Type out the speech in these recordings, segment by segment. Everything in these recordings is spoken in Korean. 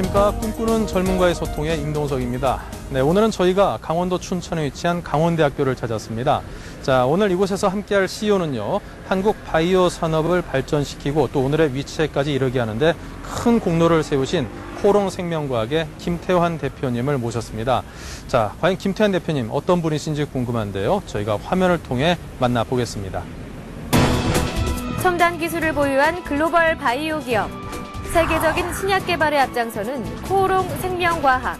안녕하십니까. 꿈꾸는 젊은과의 소통의 임동석입니다. 네, 오늘은 저희가 강원도 춘천에 위치한 강원대학교를 찾았습니다. 자, 오늘 이곳에서 함께할 CEO는요, 한국 바이오 산업을 발전시키고 또 오늘의 위치에까지 이르게 하는데 큰 공로를 세우신 코롱생명과학의 김태환 대표님을 모셨습니다. 자, 과연 김태환 대표님 어떤 분이신지 궁금한데요. 저희가 화면을 통해 만나보겠습니다. 첨단 기술을 보유한 글로벌 바이오 기업. 세계적인 신약 개발에 앞장서는 코롱생명과학.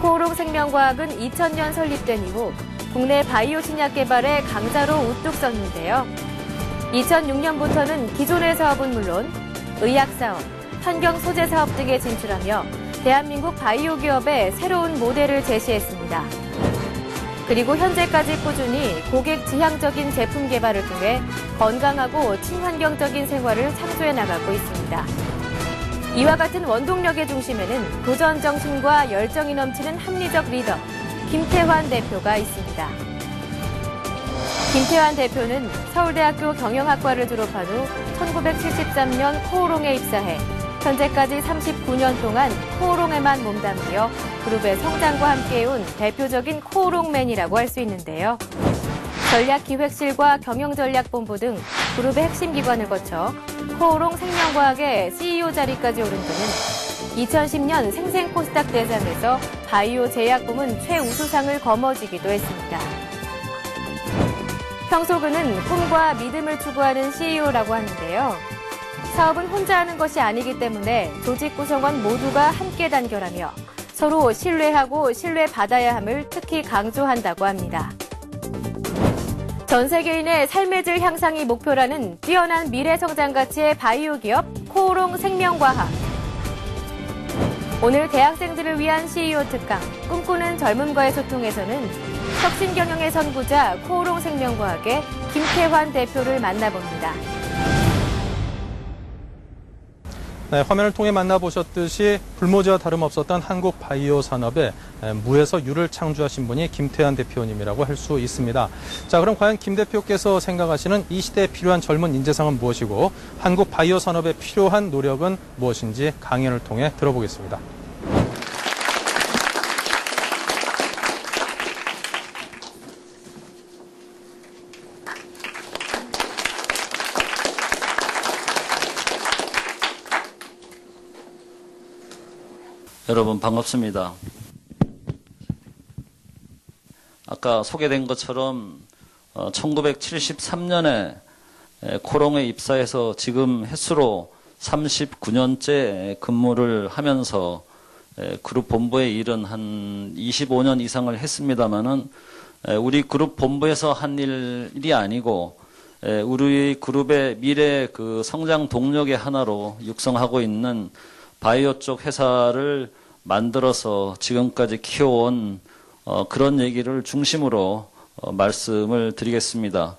코롱생명과학은 2000년 설립된 이후 국내 바이오 신약 개발의 강자로 우뚝 섰는데요. 2006년부터는 기존의 사업은 물론 의학사업, 환경 소재 사업 등에 진출하며 대한민국 바이오 기업의 새로운 모델을 제시했습니다. 그리고 현재까지 꾸준히 고객 지향적인 제품 개발을 통해 건강하고 친환경적인 생활을 창조해 나가고 있습니다. 이와 같은 원동력의 중심에는 도전 정신과 열정이 넘치는 합리적 리더 김태환 대표가 있습니다. 김태환 대표는 서울대학교 경영학과를 졸업한 후 1973년 코오롱에 입사해 현재까지 39년 동안 코오롱에만 몸담으며 그룹의 성장과 함께해온 대표적인 코오롱맨이라고 할 수 있는데요. 전략기획실과 경영전략본부 등 그룹의 핵심 기관을 거쳐 코오롱 생명과학의 CEO 자리까지 오른 그는 2010년 생생코스닥 대상에서 바이오 제약 부문 최우수상을 거머쥐기도 했습니다. 평소 그는 꿈과 믿음을 추구하는 CEO라고 하는데요. 사업은 혼자 하는 것이 아니기 때문에 조직 구성원 모두가 함께 단결하며 서로 신뢰하고 신뢰받아야 함을 특히 강조한다고 합니다. 전 세계인의 삶의 질 향상이 목표라는 뛰어난 미래 성장 가치의 바이오 기업 코오롱 생명과학. 오늘 대학생들을 위한 CEO 특강 꿈꾸는 젊음과의 소통에서는 혁신 경영의 선구자 코오롱 생명과학의 김태환 대표를 만나봅니다. 네, 화면을 통해 만나보셨듯이 불모지와 다름없었던 한국 바이오 산업에 무에서 유를 창조하신 분이 김태환 대표님이라고 할 수 있습니다. 자, 그럼 과연 김 대표께서 생각하시는 이 시대에 필요한 젊은 인재상은 무엇이고 한국 바이오 산업에 필요한 노력은 무엇인지 강연을 통해 들어보겠습니다. 여러분 반갑습니다. 아까 소개된 것처럼 1973년에 코롱에 입사해서 지금 횟수로 39년째 근무를 하면서 그룹 본부의 일은 한 25년 이상을 했습니다마는 우리 그룹 본부에서 한 일이 아니고 우리 그룹의 미래 그 성장 동력의 하나로 육성하고 있는 바이오 쪽 회사를 만들어서 지금까지 키워온 그런 얘기를 중심으로 말씀을 드리겠습니다.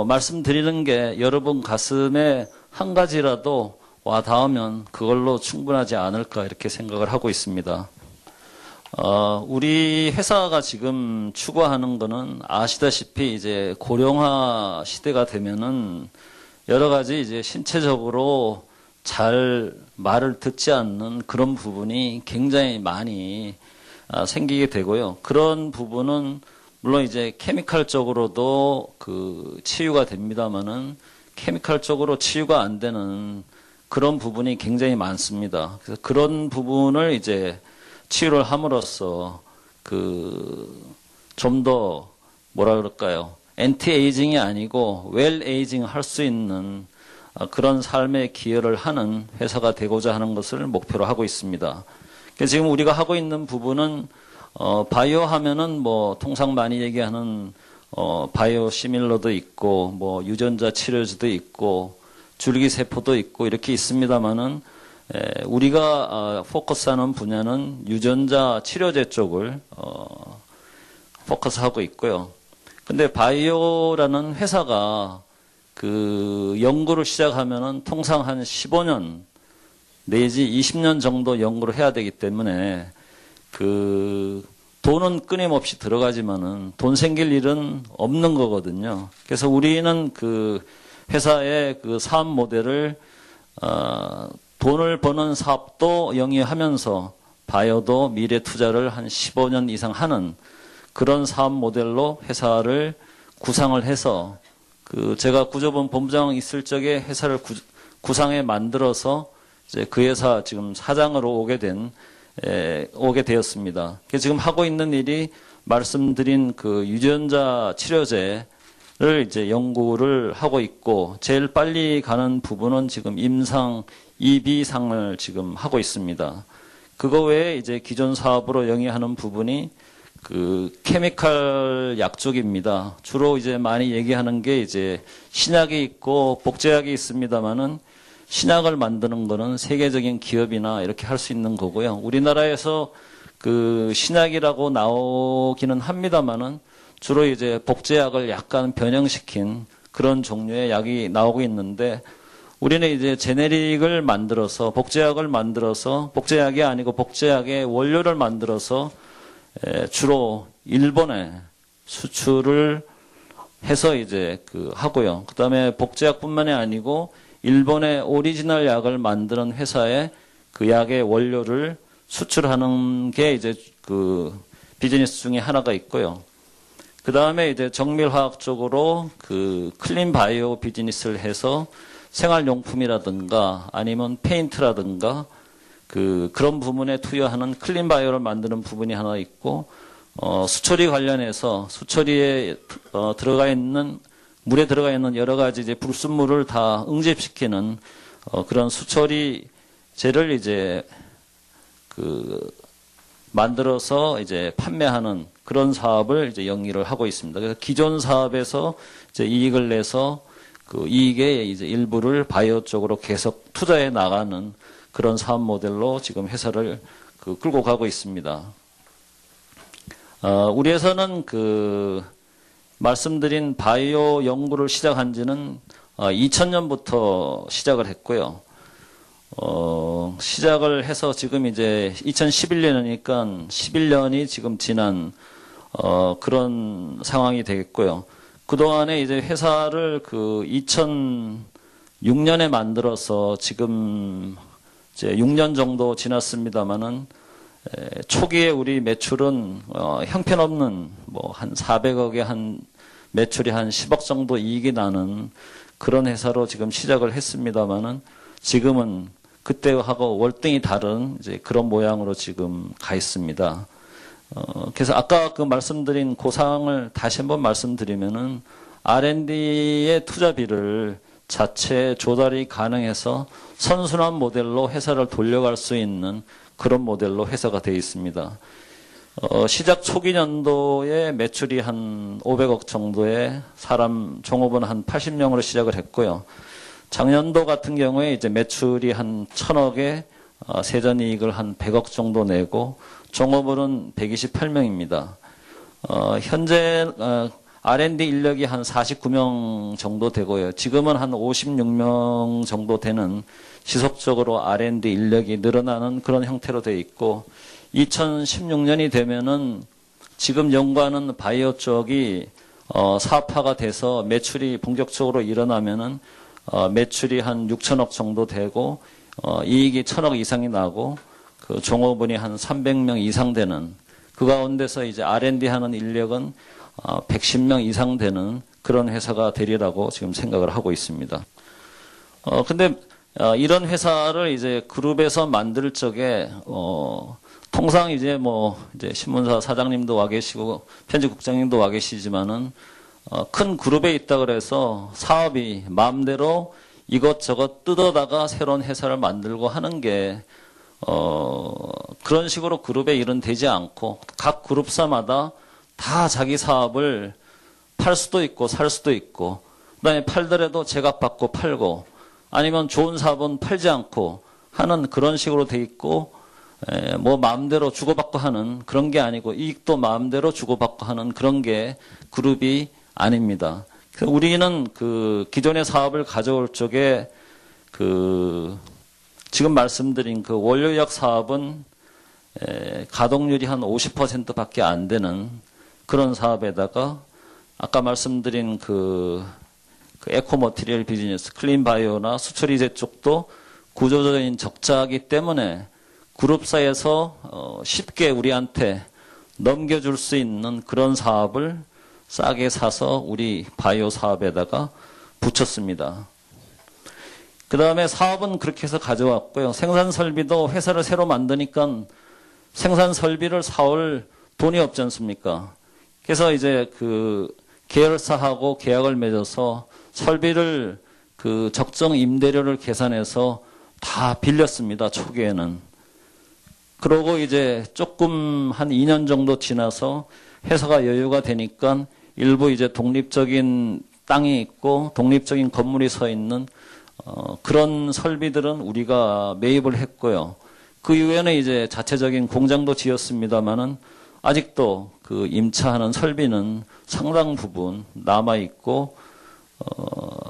말씀드리는 게 여러분 가슴에 한 가지라도 와 닿으면 그걸로 충분하지 않을까 이렇게 생각을 하고 있습니다. 우리 회사가 지금 추구하는 거는 아시다시피 이제 고령화 시대가 되면은 여러 가지 이제 신체적으로 잘 말을 듣지 않는 그런 부분이 굉장히 많이 생기게 되고요. 그런 부분은 물론 이제 케미칼적으로도 그 치유가 됩니다만은 케미칼적으로 치유가 안 되는 그런 부분이 굉장히 많습니다. 그래서 그런 부분을 이제 치유를 함으로써 좀 더 뭐라 그럴까요? 엔티에이징이 아니고 웰에이징 할 수 있는 그런 삶에 기여를 하는 회사가 되고자 하는 것을 목표로 하고 있습니다. 그래서 지금 우리가 하고 있는 부분은 바이오 하면은 통상 많이 얘기하는 바이오 시밀러도 있고 유전자 치료제도 있고 줄기세포도 있고 이렇게 있습니다만은 우리가 포커스하는 분야는 유전자 치료제 쪽을 포커스하고 있고요. 근데 바이오라는 회사가 그 연구를 시작하면은 통상 한 15년 내지 20년 정도 연구를 해야 되기 때문에 그 돈은 끊임없이 들어가지만은 돈 생길 일은 없는 거거든요. 그래서 우리는 그 회사의 그 사업 모델을 돈을 버는 사업도 영위하면서 바이오도 미래 투자를 한 15년 이상 하는 그런 사업 모델로 회사를 구상을 해서 제가 구조본 본부장 있을 적에 회사를 구상해 만들어서 이제 그 회사 지금 사장으로 오게 되었습니다. 지금 하고 있는 일이 말씀드린 그 유전자 치료제를 이제 연구를 하고 있고 제일 빨리 가는 부분은 지금 임상 2B상을 지금 하고 있습니다. 그거 외에 이제 기존 사업으로 영위하는 부분이 그 케미칼 약 쪽입니다. 주로 이제 많이 얘기하는 게 이제 신약이 있고 복제약이 있습니다만은 신약을 만드는 거는 세계적인 기업이나 이렇게 할 수 있는 거고요. 우리나라에서 그 신약이라고 나오기는 합니다만은 주로 이제 복제약을 약간 변형시킨 그런 종류의 약이 나오고 있는데 우리는 이제 제네릭을 만들어서 복제약을 만들어서 복제약이 아니고 복제약의 원료를 만들어서 주로 일본에 수출을 해서 이제 하고요. 그 다음에 복제약뿐만이 아니고 일본의 오리지널 약을 만드는 회사에 그 약의 원료를 수출하는 게 이제 그 비즈니스 중에 하나가 있고요. 그 다음에 이제 정밀화학 쪽으로 그 클린 바이오 비즈니스를 해서 생활용품이라든가 아니면 페인트라든가 그런 부분에 투여하는 클린 바이오를 만드는 부분이 하나 있고, 수처리 관련해서 수처리에 들어가 있는 물에 들어가 있는 여러 가지 이제 불순물을 다 응집시키는 그런 수처리제를 이제 만들어서 이제 판매하는 그런 사업을 이제 영위를 하고 있습니다. 그래서 기존 사업에서 이제 이익을 내서 그 이익의 이제 일부를 바이오 쪽으로 계속 투자해 나가는 그런 사업 모델로 지금 회사를 끌고 가고 있습니다. 우리 회사는 말씀드린 바이오 연구를 시작한 지는 2000년부터 시작을 했고요. 시작을 해서 지금 이제 2011년이니까 11년이 지금 지난 그런 상황이 되겠고요. 그동안에 이제 회사를 2006년에 만들어서 지금 이제 6년 정도 지났습니다만은 초기에 우리 매출은 형편없는 뭐 한 400억에 한 매출이 한 10억 정도 이익이 나는 그런 회사로 지금 시작을 했습니다만은 지금은 그때하고 월등히 다른 이제 그런 모양으로 지금 가 있습니다. 그래서 아까 말씀드린 그 사항을 다시 한번 말씀드리면은 R&D의 투자비를 자체 조달이 가능해서 선순환 모델로 회사를 돌려갈 수 있는 그런 모델로 회사가 되어 있습니다. 시작 초기 년도에 매출이 한 500억 정도에 종업원 한 80명으로 시작을 했고요. 작년도 같은 경우에 이제 매출이 한 1000억에 세전이익을 한 100억 정도 내고 종업원은 128명입니다. 현재 R&D 인력이 한 49명 정도 되고요. 지금은 한 56명 정도 되는 지속적으로 R&D 인력이 늘어나는 그런 형태로 되어 있고 2016년이 되면은 지금 연구하는 바이오 쪽이 사업화가 돼서 매출이 본격적으로 일어나면은 매출이 한 6천억 정도 되고 이익이 1000억 이상이 나고 그 종업원이 한 300명 이상 되는 그 가운데서 이제 R&D 하는 인력은 110명 이상 되는 그런 회사가 되리라고 지금 생각을 하고 있습니다. 근데 이런 회사를 이제 그룹에서 만들 적에 통상 이제 이제 신문사 사장님도 와 계시고 편집국장님도 와 계시지만은 큰 그룹에 있다 그래서 사업이 마음대로 이것저것 뜯어다가 새로운 회사를 만들고 하는 게 그런 식으로 그룹의 일은 되지 않고 각 그룹사마다 다 자기 사업을 팔 수도 있고 살 수도 있고 그다음에 팔더라도 제값받고 팔고 아니면 좋은 사업은 팔지 않고 하는 그런 식으로 돼 있고 마음대로 주고받고 하는 그런 게 아니고 이익도 마음대로 주고받고 하는 그런 게 그룹이 아닙니다. 우리는 기존의 사업을 가져올 적에 지금 말씀드린 원료약 사업은 가동률이 한 50%밖에 안 되는 그런 사업에다가 아까 말씀드린 에코 머티리얼 비즈니스, 클린 바이오나 수처리제 쪽도 구조적인 적자이기 때문에 그룹사에서 쉽게 우리한테 넘겨줄 수 있는 그런 사업을 싸게 사서 우리 바이오 사업에다가 붙였습니다. 그 다음에 사업은 그렇게 해서 가져왔고요. 생산 설비도 회사를 새로 만드니까 생산 설비를 사올 돈이 없지 않습니까? 그래서 이제 그 계열사하고 계약을 맺어서 설비를 그 적정 임대료를 계산해서 다 빌렸습니다. 초기에는. 그러고 이제 조금 한 2년 정도 지나서 회사가 여유가 되니까 일부 이제 독립적인 땅이 있고 독립적인 건물이 서 있는 그런 설비들은 우리가 매입을 했고요. 그 이후에는 이제 자체적인 공장도 지었습니다만은 아직도 그 임차하는 설비는 상당 부분 남아 있고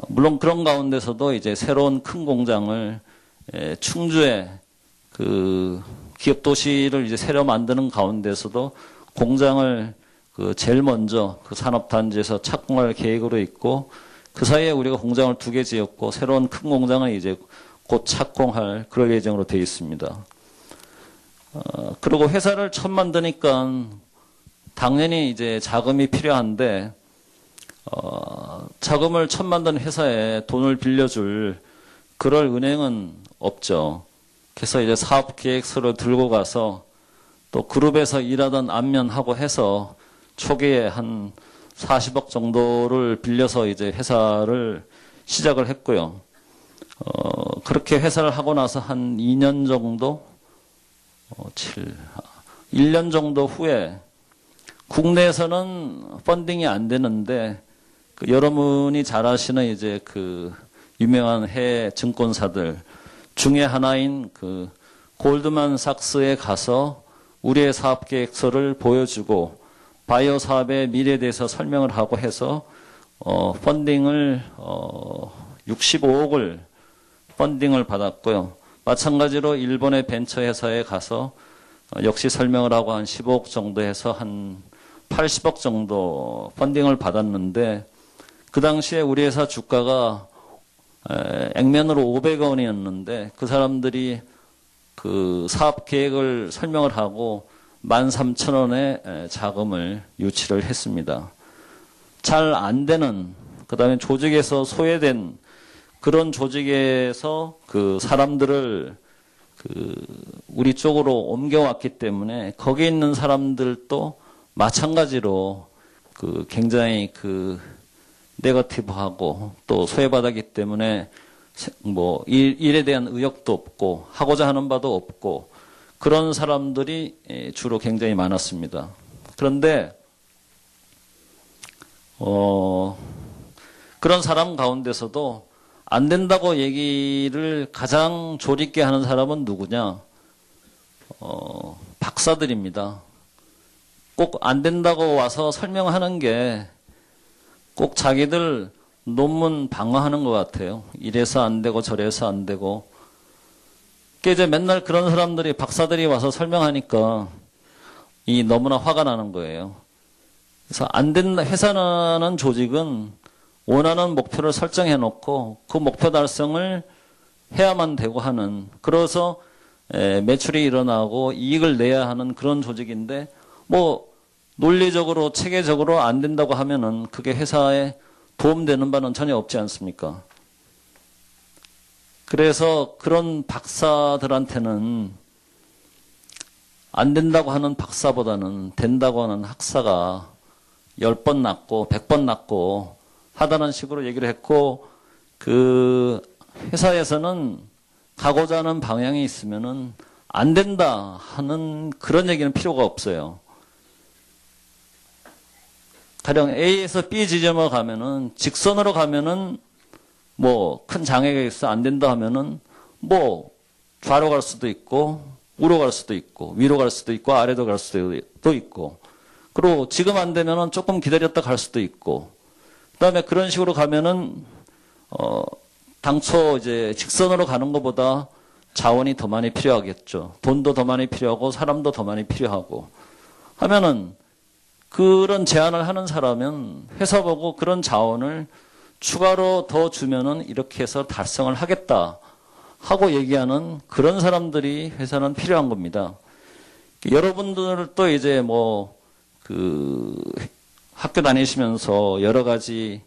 물론 그런 가운데서도 이제 새로운 큰 공장을 충주에 그 기업 도시를 이제 새로 만드는 가운데서도 공장을 그 제일 먼저 그 산업단지에서 착공할 계획으로 있고 그 사이에 우리가 공장을 2개 지었고 새로운 큰 공장은 이제 곧 착공할 그럴 예정으로 되어 있습니다. 그리고 회사를 처음 만드니까 당연히 이제 자금이 필요한데 자금을 처음 만든 회사에 돈을 빌려줄 그럴 은행은 없죠. 그래서 이제 사업계획서를 들고 가서 또 그룹에서 일하던 안면하고 해서 초기에 한 40억 정도를 빌려서 이제 회사를 시작을 했고요. 그렇게 회사를 하고 나서 한 2년 정도, 1년 정도 후에 국내에서는 펀딩이 안 되는데 그 여러분이 잘 아시는 이제 그 유명한 해외 증권사들 중에 하나인 그 골드만삭스에 가서 우리의 사업 계획서를 보여주고 바이오 사업의 미래에 대해서 설명을 하고 해서 펀딩을 65억을 펀딩을 받았고요. 마찬가지로 일본의 벤처 회사에 가서 역시 설명을 하고 한 15억 정도 해서 한 80억 정도 펀딩을 받았는데 그 당시에 우리 회사 주가가 액면으로 500원이었는데 그 사람들이 그 사업 계획을 설명을 하고 13,000원의 자금을 유치를 했습니다. 잘 안 되는, 그 다음에 조직에서 소외된 그런 조직에서 그 사람들을 그 우리 쪽으로 옮겨왔기 때문에 거기 있는 사람들도 마찬가지로 그 굉장히 그 네거티브하고 또 소외받았기 때문에 뭐 일에 대한 의욕도 없고 하고자 하는 바도 없고 그런 사람들이 주로 굉장히 많았습니다. 그런데 그런 사람 가운데서도 안 된다고 얘기를 가장 조리 있게 하는 사람은 누구냐? 박사들입니다. 꼭 안 된다고 와서 설명하는 게 꼭 자기들 논문 방어하는 것 같아요. 이래서 안 되고 저래서 안 되고. 이제 맨날 그런 사람들이 박사들이 와서 설명하니까 너무나 화가 나는 거예요. 그래서 안 된다, 회사는 조직은 원하는 목표를 설정해 놓고 그 목표 달성을 해야만 되고 하는, 그래서 매출이 일어나고 이익을 내야 하는 그런 조직인데 뭐 논리적으로 체계적으로 안 된다고 하면은 그게 회사에 도움되는 바는 전혀 없지 않습니까? 그래서 그런 박사들한테는 안 된다고 하는 박사보다는 된다고 하는 학사가 10번 낫고 100번 낫고 하다는 식으로 얘기를 했고, 그 회사에서는 가고자 하는 방향이 있으면은 안 된다 하는 그런 얘기는 필요가 없어요. 가령 A에서 B 지점으로 가면은 직선으로 가면은 뭐 큰 장애가 있어 안 된다 하면은 뭐 좌로 갈 수도 있고 우로 갈 수도 있고 위로 갈 수도 있고 아래로 갈 수도 있고, 그리고 지금 안 되면은 조금 기다렸다 갈 수도 있고, 그다음에 그런 식으로 가면은 당초 이제 직선으로 가는 것보다 자원이 더 많이 필요하겠죠. 돈도 더 많이 필요하고 사람도 더 많이 필요하고 하면은 그런 제안을 하는 사람은 회사 보고 그런 자원을 추가로 더 주면은 이렇게 해서 달성을 하겠다 하고 얘기하는 그런 사람들이 회사는 필요한 겁니다. 여러분들도 이제 학교 다니시면서 여러 가지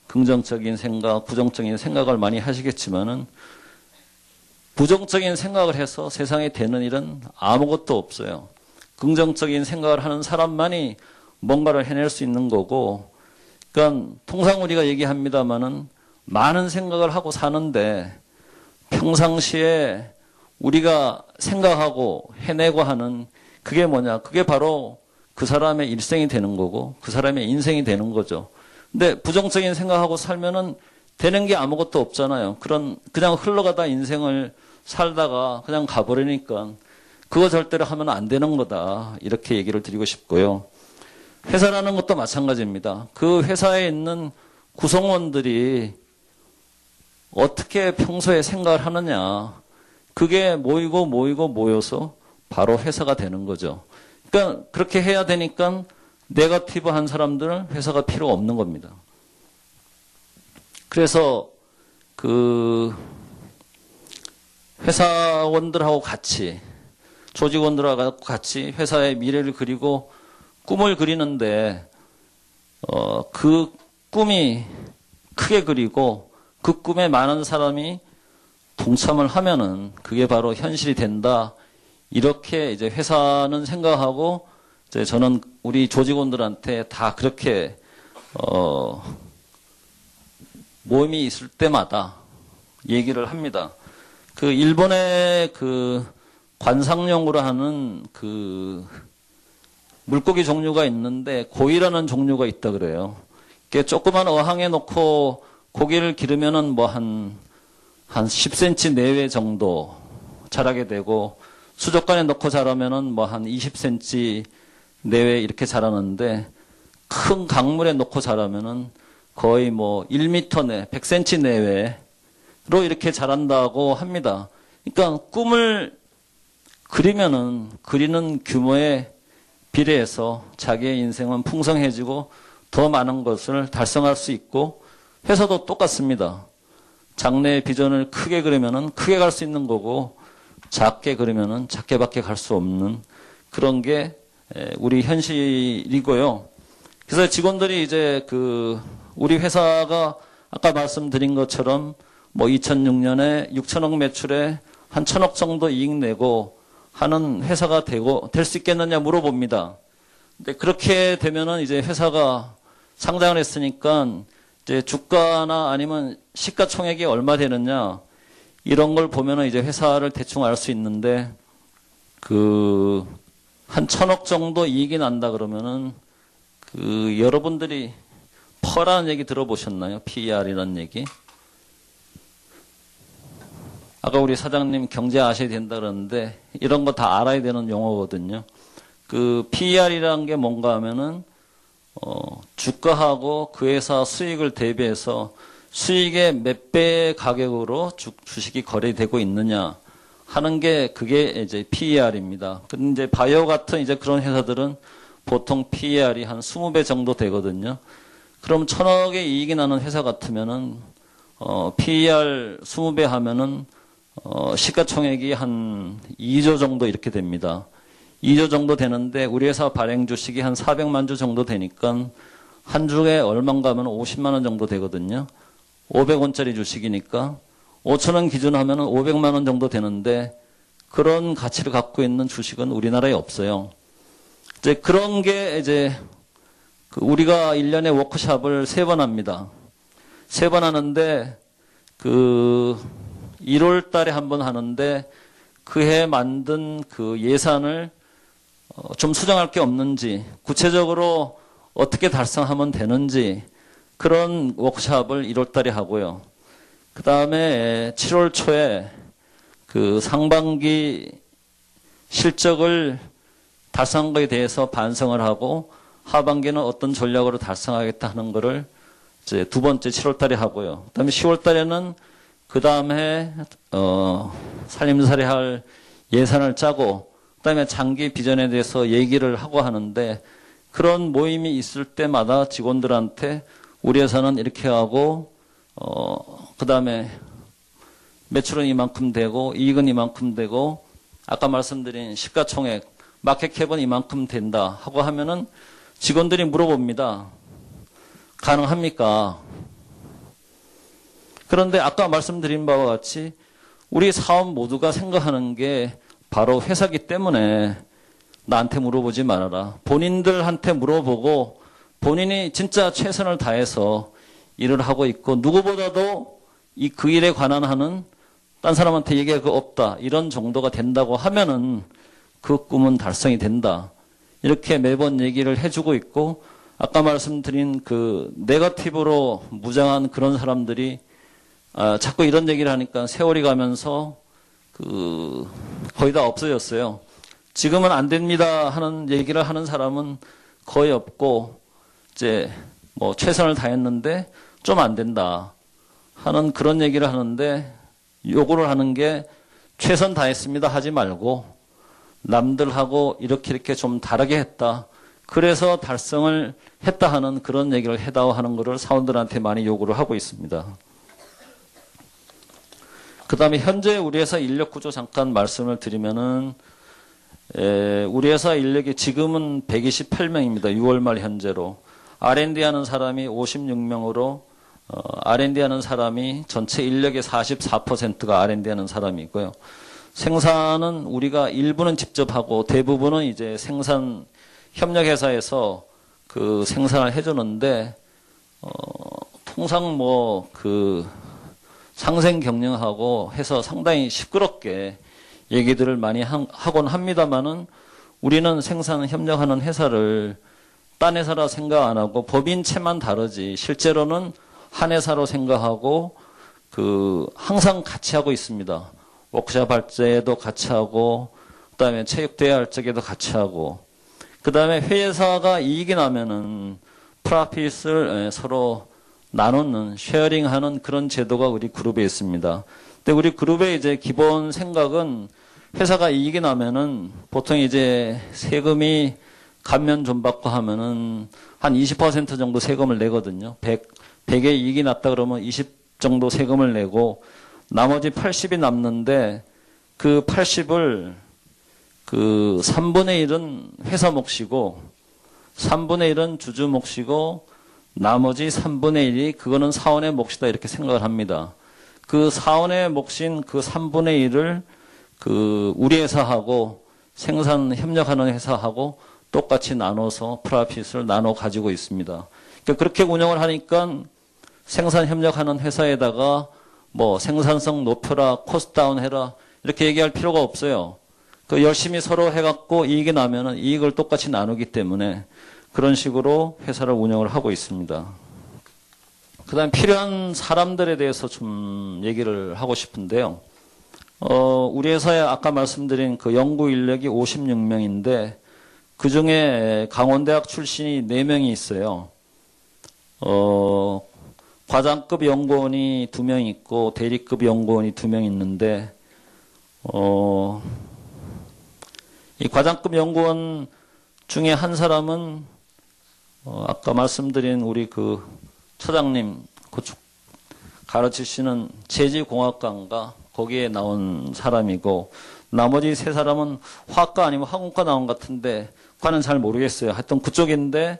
긍정적인 생각, 부정적인 생각을 많이 하시겠지만은 부정적인 생각을 해서 세상에 되는 일은 아무것도 없어요. 긍정적인 생각을 하는 사람만이 뭔가를 해낼 수 있는 거고, 그러니까 통상 우리가 얘기합니다마는 많은 생각을 하고 사는데 평상시에 우리가 생각하고 해내고 하는 그게 뭐냐? 그게 바로 그 사람의 일생이 되는 거고 그 사람의 인생이 되는 거죠. 근데 부정적인 생각하고 살면은 되는 게 아무것도 없잖아요. 그냥 흘러가다 인생을 살다가 그냥 가버리니까 그거 절대로 하면 안 되는 거다. 이렇게 얘기를 드리고 싶고요. 회사라는 것도 마찬가지입니다. 그 회사에 있는 구성원들이 어떻게 평소에 생각을 하느냐. 그게 모여서 바로 회사가 되는 거죠. 그러니까 그렇게 해야 되니까 네거티브한 사람들은 회사가 필요 없는 겁니다. 그래서 회사원들하고 같이, 조직원들하고 같이 회사의 미래를 그리고 꿈을 그리는데 그 꿈이 크게 그리고 그 꿈에 많은 사람이 동참을 하면은 그게 바로 현실이 된다. 이렇게 이제 회사는 생각하고 이제 저는 우리 조직원들한테 다 그렇게 모임이 있을 때마다 얘기를 합니다. 일본의 관상용으로 하는 물고기 종류가 있는데 고이라는 종류가 있다 그래요. 조그만 어항에 놓고 고기를 기르면은 한 10cm 내외 정도 자라게 되고 수족관에 넣고 자라면은 한 20cm 내외 이렇게 자라는데 큰 강물에 넣고 자라면은 거의 1m 내, 100cm 내외로 이렇게 자란다고 합니다. 그러니까 꿈을 그리면은 그리는 규모에 비례해서 자기의 인생은 풍성해지고 더 많은 것을 달성할 수 있고 회사도 똑같습니다. 장래의 비전을 크게 그리면은 크게 갈 수 있는 거고 작게 그리면은 작게밖에 갈 수 없는 그런 게 우리 현실이고요. 그래서 직원들이 이제 우리 회사가 아까 말씀드린 것처럼 2006년에 6천억 매출에 한 1,000억 정도 이익 내고 하는 회사가 될 수 있겠느냐 물어봅니다. 근데 그렇게 되면은 이제 회사가 상장을 했으니까 이제 주가나 아니면 시가총액이 얼마 되느냐 이런 걸 보면은 이제 회사를 대충 알 수 있는데 한 1,000억 정도 이익이 난다 그러면은 여러분들이 퍼라는 얘기 들어보셨나요? PER이라는 얘기. 아까 우리 사장님 경제 아셔야 된다 그러는데 이런 거 다 알아야 되는 용어거든요. PER이라는 게 뭔가 하면은 주가하고 그 회사 수익을 대비해서 수익의 몇 배의 가격으로 주식이 거래되고 있느냐 하는 게 그게 이제 PER입니다. 근데 이제 바이오 같은 이제 그런 회사들은 보통 PER이 한 20배 정도 되거든요. 그럼 1,000억의 이익이 나는 회사 같으면은 PER 20배 하면은 시가총액이 한 2조 정도 이렇게 됩니다. 2조 정도 되는데 우리 회사 발행 주식이 한 400만 주 정도 되니까 한 주에 얼마인가 하면 50만 원 정도 되거든요. 500원짜리 주식이니까 5,000원 기준 하면은 500만 원 정도 되는데 그런 가치를 갖고 있는 주식은 우리나라에 없어요. 이제 그런 게 이제 우리가 1년에 워크숍을 3번 합니다. 3번 하는데 1월 달에 한 번 하는데 그해 만든 예산을 좀 수정할 게 없는지 구체적으로 어떻게 달성하면 되는지 그런 워크숍을 1월 달에 하고요. 그 다음에 7월 초에 상반기 실적을 달성한 것에 대해서 반성을 하고 하반기는 어떤 전략으로 달성하겠다 하는 거를 이제 두 번째 7월 달에 하고요. 그 다음에 10월 달에는 그 다음에 살림살이 할 예산을 짜고 그다음에 장기 비전에 대해서 얘기를 하고 하는데 그런 모임이 있을 때마다 직원들한테 우리 회사는 이렇게 하고 그다음에 매출은 이만큼 되고 이익은 이만큼 되고 아까 말씀드린 시가총액 마켓캡은 이만큼 된다 하고 하면은 직원들이 물어봅니다. 가능합니까? 그런데 아까 말씀드린 바와 같이 우리 사업 모두가 생각하는 게 바로 회사기 때문에 나한테 물어보지 말아라. 본인들한테 물어보고 본인이 진짜 최선을 다해서 일을 하고 있고 누구보다도 그 일에 관한 하는 딴 사람한테 얘기할 거 없다. 이런 정도가 된다고 하면은 그 꿈은 달성이 된다. 이렇게 매번 얘기를 해주고 있고 아까 말씀드린 그 네거티브로 무장한 그런 사람들이 자꾸 이런 얘기를 하니까 세월이 가면서 거의 다 없어졌어요. 지금은 안 됩니다 하는 얘기를 하는 사람은 거의 없고 이제 뭐 최선을 다했는데 좀 안 된다 하는 그런 얘기를 하는데 요구를 하는 게 최선 다했습니다 하지 말고 남들하고 이렇게 좀 다르게 했다. 그래서 달성을 했다 하는 그런 얘기를 해다오 하는 것을 사원들한테 많이 요구를 하고 있습니다. 그 다음에 현재 우리 회사 인력 구조 잠깐 말씀을 드리면은 우리 회사 인력이 지금은 128명입니다. 6월 말 현재로. R&D 하는 사람이 56명으로 R&D 하는 사람이 전체 인력의 44%가 R&D 하는 사람이고요. 생산은 우리가 일부는 직접 하고 대부분은 이제 생산 협력회사에서 그 생산을 해주는데 통상 뭐 상생 경영하고 해서 상당히 시끄럽게 얘기들을 많이 하곤 합니다만은 우리는 생산 협력하는 회사를 딴 회사라 생각 안 하고 법인체만 다르지 실제로는 한 회사로 생각하고 항상 같이 하고 있습니다. 워크숍 할 때도 같이 하고 그다음에 체육대회 할 적에도 같이 하고 그다음에 회사가 이익이 나면은 프로핏을 서로 나누는 쉐어링하는 그런 제도가 우리 그룹에 있습니다. 근데 우리 그룹의 이제 기본 생각은 회사가 이익이 나면은 보통 이제 세금이 감면 좀 받고 하면은 한 20% 정도 세금을 내거든요. 100의 이익이 났다 그러면 20 정도 세금을 내고 나머지 80이 남는데 그 80을 3분의 1은 회사 몫이고 3분의 1은 주주 몫이고 나머지 3분의 1이 그거는 사원의 몫이다 이렇게 생각을 합니다. 그 사원의 몫인 그 3분의 1을 우리 회사하고 생산 협력하는 회사하고 똑같이 나눠서 프로핏을 나눠 가지고 있습니다. 그렇게 운영을 하니까 생산 협력하는 회사에다가 뭐 생산성 높여라, 코스트 다운 해라 이렇게 얘기할 필요가 없어요. 열심히 서로 해갖고 이익이 나면은 이익을 똑같이 나누기 때문에 그런 식으로 회사를 운영을 하고 있습니다. 그 다음 필요한 사람들에 대해서 좀 얘기를 하고 싶은데요. 우리 회사에 아까 말씀드린 연구 인력이 56명인데 그 중에 강원대학 출신이 4명이 있어요. 과장급 연구원이 2명 있고 대리급 연구원이 2명 있는데 이 과장급 연구원 중에 한 사람은 아까 말씀드린 우리 처장님 가르치시는 제지공학과인가 거기에 나온 사람이고 나머지 3사람은 화학과 아니면 학원과 나온 것 같은데 과는 잘 모르겠어요. 하여튼 그쪽인데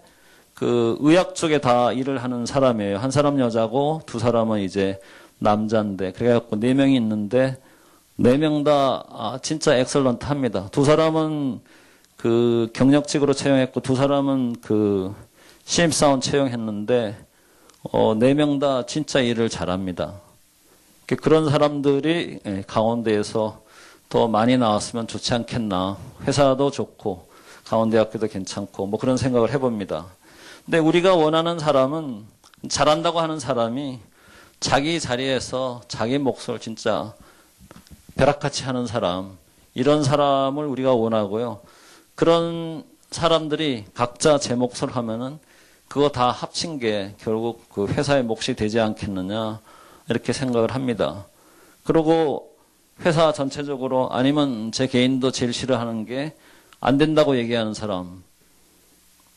의학 쪽에 다 일을 하는 사람이에요. 한 사람 여자고 2사람은 이제 남자인데 그래갖고 4명이 있는데 4명 다 진짜 엑설런트 합니다. 2사람은 경력직으로 채용했고 2사람은 신입사원 채용했는데 4명 다 진짜 일을 잘합니다. 그런 사람들이 강원대에서 더 많이 나왔으면 좋지 않겠나. 회사도 좋고 강원대학교도 괜찮고 뭐 그런 생각을 해봅니다. 근데 우리가 원하는 사람은 잘한다고 하는 사람이 자기 자리에서 자기 몫을 진짜 벼락같이 하는 사람 이런 사람을 우리가 원하고요. 그런 사람들이 각자 제 몫을 하면은 그거 다 합친 게 결국 회사의 몫이 되지 않겠느냐 이렇게 생각을 합니다. 그리고 회사 전체적으로 아니면 제 개인도 제일 싫어하는 게 안 된다고 얘기하는 사람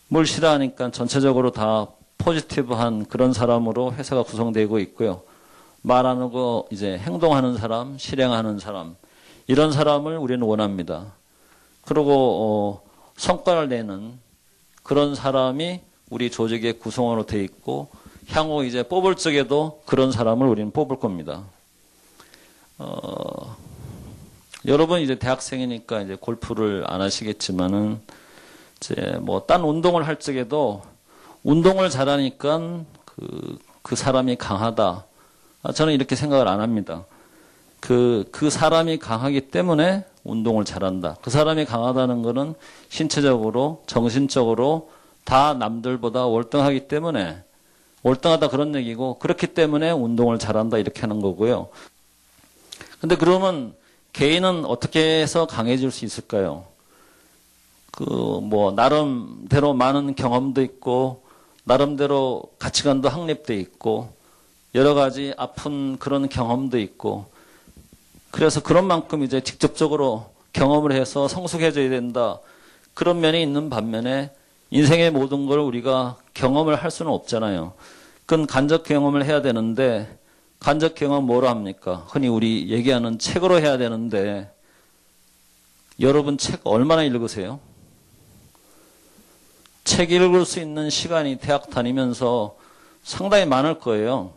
뭘 싫어하니까 전체적으로 다 포지티브한 그런 사람으로 회사가 구성되고 있고요. 말 안 하고 이제 행동하는 사람, 실행하는 사람, 이런 사람을 우리는 원합니다. 그리고 성과를 내는 그런 사람이 우리 조직의 구성원으로 돼 있고 향후 이제 뽑을 적에도 그런 사람을 우리는 뽑을 겁니다. 여러분 이제 대학생이니까 이제 골프를 안 하시겠지만은 이제 뭐 딴 운동을 할 적에도 운동을 잘하니까 그 사람이 강하다. 저는 이렇게 생각을 안 합니다. 그 사람이 강하기 때문에 운동을 잘한다. 그 사람이 강하다는 것은 신체적으로, 정신적으로 다 남들보다 월등하기 때문에 월등하다 그런 얘기고 그렇기 때문에 운동을 잘한다 이렇게 하는 거고요. 근데 그러면 개인은 어떻게 해서 강해질 수 있을까요? 뭐 나름대로 많은 경험도 있고 나름대로 가치관도 확립돼 있고 여러 가지 아픈 그런 경험도 있고 그래서 그런 만큼 이제 직접적으로 경험을 해서 성숙해져야 된다. 그런 면이 있는 반면에 인생의 모든 걸 우리가 경험을 할 수는 없잖아요. 그건 간접 경험을 해야 되는데 간접 경험 뭐로 합니까? 흔히 우리 얘기하는 책으로 해야 되는데 여러분 책 얼마나 읽으세요? 책 읽을 수 있는 시간이 대학 다니면서 상당히 많을 거예요.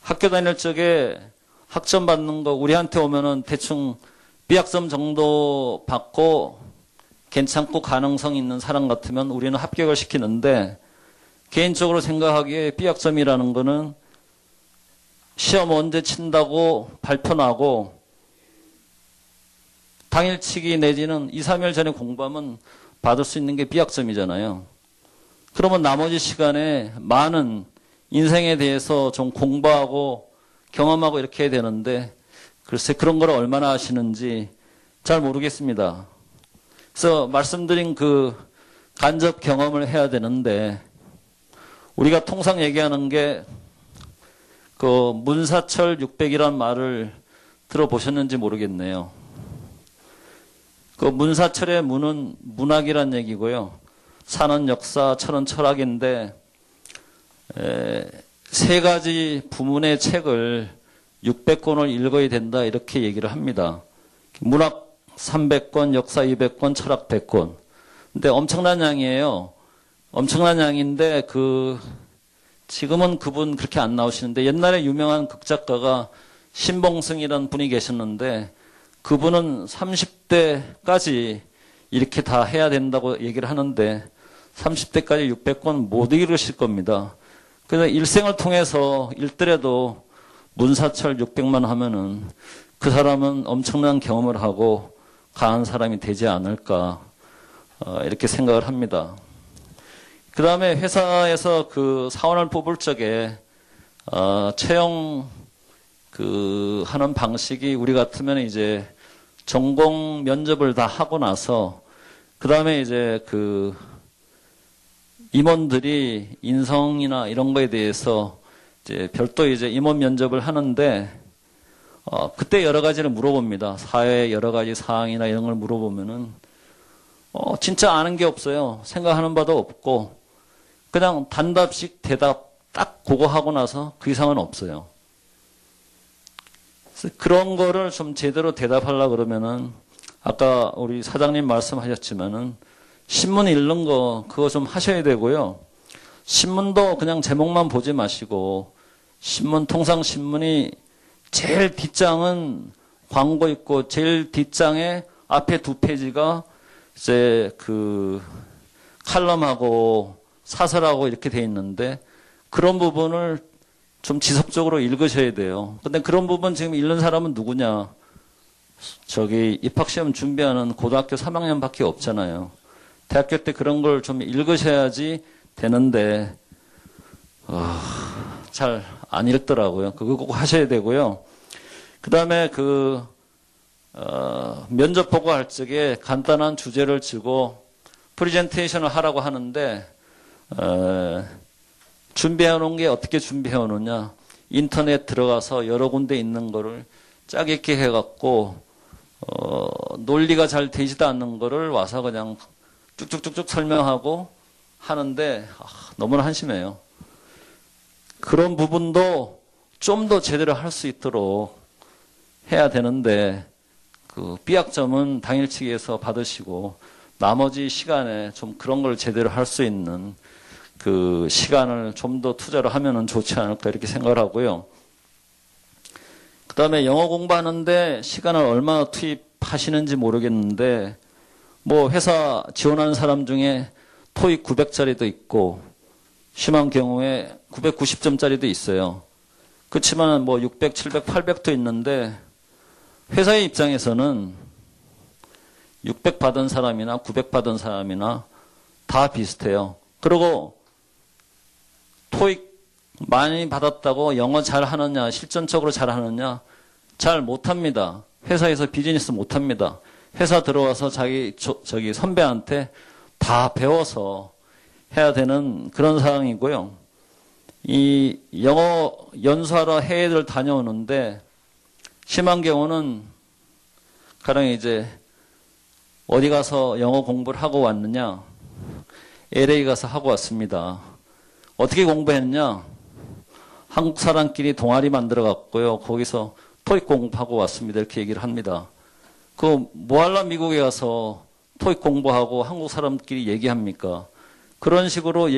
학교 다닐 적에 학점 받는 거 우리한테 오면은 대충 B학점 정도 받고 괜찮고 가능성 있는 사람 같으면 우리는 합격을 시키는데 개인적으로 생각하기에 B학점이라는 거는 시험 언제 친다고 발표 나고 당일치기 내지는 2, 3일 전에 공부하면 받을 수 있는 게 B학점이잖아요. 그러면 나머지 시간에 많은 인생에 대해서 좀 공부하고 경험하고 이렇게 해야 되는데 글쎄 그런 걸 얼마나 하시는지 잘 모르겠습니다. 그래서 말씀드린 그 간접 경험을 해야 되는데 우리가 통상 얘기하는 게 그 문사철 600이란 말을 들어보셨는지 모르겠네요. 그 문사철의 문은 문학이란 얘기고요. 사는 역사, 철은 철학인데 세 가지 부문의 책을 600권을 읽어야 된다 이렇게 얘기를 합니다. 문학 300권, 역사 200권, 철학 100권. 근데 엄청난 양이에요. 엄청난 양인데 지금은 그분 그렇게 안 나오시는데 옛날에 유명한 극작가가 신봉승이라는 분이 계셨는데 그분은 30대까지 이렇게 다 해야 된다고 얘기를 하는데 30대까지 600권 못 읽으실 겁니다. 그래서 일생을 통해서 읽더라도 문사철 600만 하면은 그 사람은 엄청난 경험을 하고 강한 사람이 되지 않을까 이렇게 생각을 합니다. 그 다음에 회사에서 그 사원을 뽑을 적에 채용 하는 방식이 우리 같으면 이제 전공 면접을 다 하고 나서 그 다음에 이제 임원들이 인성이나 이런 거에 대해서 이제 별도 이제 임원 면접을 하는데 그때 여러 가지를 물어봅니다. 사회 여러 가지 사항이나 이런 걸 물어보면은 진짜 아는 게 없어요. 생각하는 바도 없고 그냥 단답식 대답 딱 그거 하고 나서 그 이상은 없어요. 그래서 그런 거를 좀 제대로 대답하려고 그러면은 아까 우리 사장님 말씀하셨지만은 신문 읽는 거 그거 좀 하셔야 되고요. 신문도 그냥 제목만 보지 마시고 통상 신문이 제일 뒷장은 광고 있고 제일 뒷장에 앞에 2페이지가 이제 칼럼하고 사설하고 이렇게 돼 있는데 그런 부분을 좀 지속적으로 읽으셔야 돼요. 근데 그런 부분 지금 읽는 사람은 누구냐? 입학시험 준비하는 고등학교 3학년밖에 없잖아요. 대학교 때 그런 걸 좀 읽으셔야지 되는데 잘 안 읽더라고요. 그거 꼭 하셔야 되고요. 그 다음에 면접 보고할 적에 간단한 주제를 주고 프레젠테이션을 하라고 하는데 준비해 놓은 게 어떻게 준비해 오느냐? 인터넷 들어가서 여러 군데 있는 거를 짜깁기 해갖고 논리가 잘 되지도 않는 거를 와서 그냥 쭉쭉쭉쭉 설명하고 하는데 너무나 한심해요. 그런 부분도 좀 더 제대로 할 수 있도록 해야 되는데 그 B학점은 당일치기에서 받으시고 나머지 시간에 좀 그런 걸 제대로 할 수 있는 그 시간을 좀 더 투자를 하면은 좋지 않을까 이렇게 생각을 하고요. 그 다음에 영어 공부하는데 시간을 얼마나 투입하시는지 모르겠는데 뭐 회사 지원하는 사람 중에 토익 900짜리도 있고 심한 경우에 990점짜리도 있어요. 그렇지만 뭐 600, 700, 800도 있는데 회사의 입장에서는 600 받은 사람이나 900 받은 사람이나 다 비슷해요. 그리고 토익 많이 받았다고 영어 잘하느냐, 실전적으로 잘하느냐, 잘 못합니다. 회사에서 비즈니스 못합니다. 회사 들어와서 저기 선배한테 다 배워서 해야 되는 그런 상황이고요. 이 영어 연수하러 해외를 다녀오는데 심한 경우는 가령 이제 어디 가서 영어 공부를 하고 왔느냐, LA 가서 하고 왔습니다. 어떻게 공부했느냐? 한국 사람끼리 동아리 만들어 갔고요. 거기서 토익 공부하고 왔습니다. 이렇게 얘기를 합니다. 그 뭐 하려 미국에 가서 토익 공부하고 한국 사람끼리 얘기합니까? 그런 식으로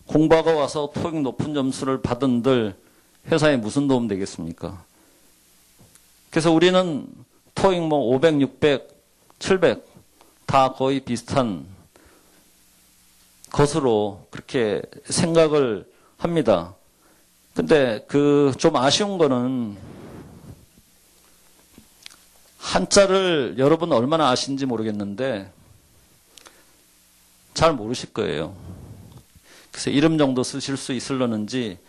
공부하고 와서 토익 높은 점수를 받은들 회사에 무슨 도움 되겠습니까? 그래서 우리는 토익 뭐 500, 600, 700 다 거의 비슷한 것으로 그렇게 생각을 합니다. 근데 그 좀 아쉬운 거는 한자를 여러분 얼마나 아시는지 모르겠는데 잘 모르실 거예요. 그래서 이름 정도 쓰실 수 있을려는지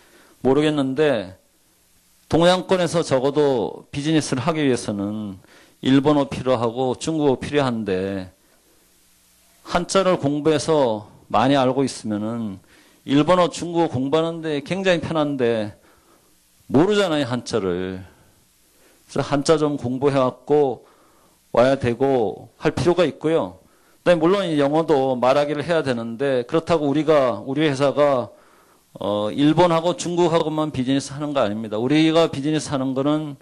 모르겠는데 동양권에서 적어도 비즈니스를 하기 위해서는 일본어 필요하고 중국어 필요한데 한자를 공부해서 많이 알고 있으면은 일본어, 중국어 공부하는데 굉장히 편한데 모르잖아요, 한자를. 그래서 한자 좀 공부해갖고 와야 되고 할 필요가 있고요. 그다음에 물론 영어도 말하기를 해야 되는데 그렇다고 우리 회사가 일본하고 중국하고만 비즈니스 하는 거 아닙니다. 우리가 비즈니스 하는 거는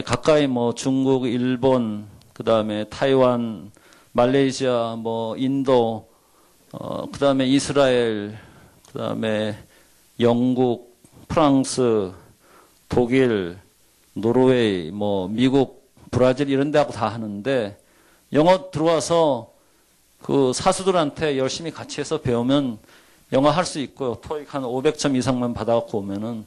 가까이 뭐 중국, 일본, 그다음에 타이완, 말레이시아, 뭐 인도, 그다음에 이스라엘, 그다음에 영국, 프랑스, 독일, 노르웨이, 뭐 미국, 브라질 이런 데하고 다 하는데 영어 들어와서 그 사수들한테 열심히 같이 해서 배우면 영어 할 수 있고요. 토익 한 500점 이상만 받아갖고 오면은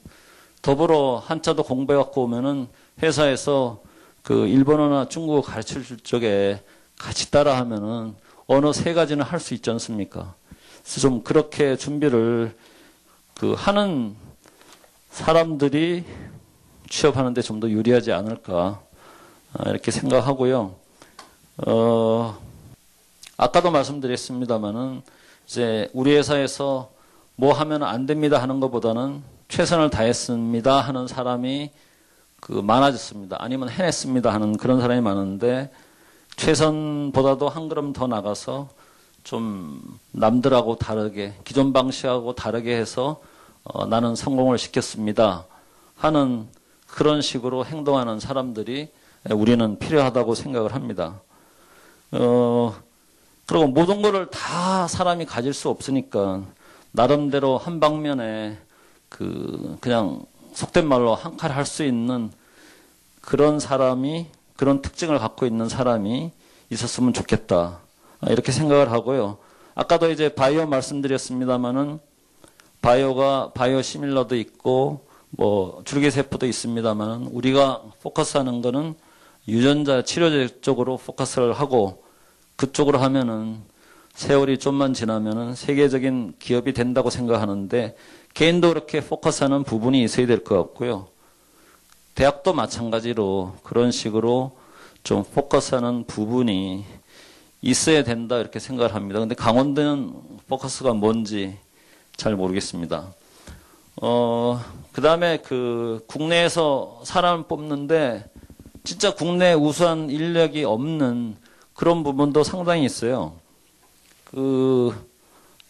더불어 한자도 공부해갖고 오면은 회사에서 그 일본어나 중국어 가르칠 적에 같이 따라하면은 언어 3가지는 할 수 있지 않습니까? 그래서 좀 그렇게 준비를 그 하는 사람들이 취업하는데 좀 더 유리하지 않을까 이렇게 생각하고요. 아까도 말씀드렸습니다만은 이제 우리 회사에서 뭐 하면 안 됩니다 하는 것보다는 최선을 다했습니다 하는 사람이 그 많아졌습니다. 아니면 해냈습니다 하는 그런 사람이 많은데 최선보다도 한 걸음 더 나가서 좀 남들하고 다르게 기존 방식하고 다르게 해서 나는 성공을 시켰습니다 하는 그런 식으로 행동하는 사람들이 우리는 필요하다고 생각을 합니다. 그리고 모든 것을 다 사람이 가질 수 없으니까 나름대로 한 방면에 그냥 속된 말로 한 칼 할 수 있는 그런 사람이 그런 특징을 갖고 있는 사람이 있었으면 좋겠다 이렇게 생각을 하고요. 아까도 이제 바이오 말씀드렸습니다만은 바이오 시밀러도 있고 뭐 줄기세포도 있습니다만은 우리가 포커스하는 거는 유전자 치료 쪽으로 포커스를 하고 그쪽으로 하면은 세월이 좀만 지나면은 세계적인 기업이 된다고 생각하는데 개인도 그렇게 포커스하는 부분이 있어야 될 것 같고요. 대학도 마찬가지로 그런 식으로 좀 포커스하는 부분이 있어야 된다 이렇게 생각을 합니다. 근데 강원도는 포커스가 뭔지 잘 모르겠습니다. 그 다음에 그 국내에서 사람을 뽑는데 진짜 국내 우수한 인력이 없는 그런 부분도 상당히 있어요. 그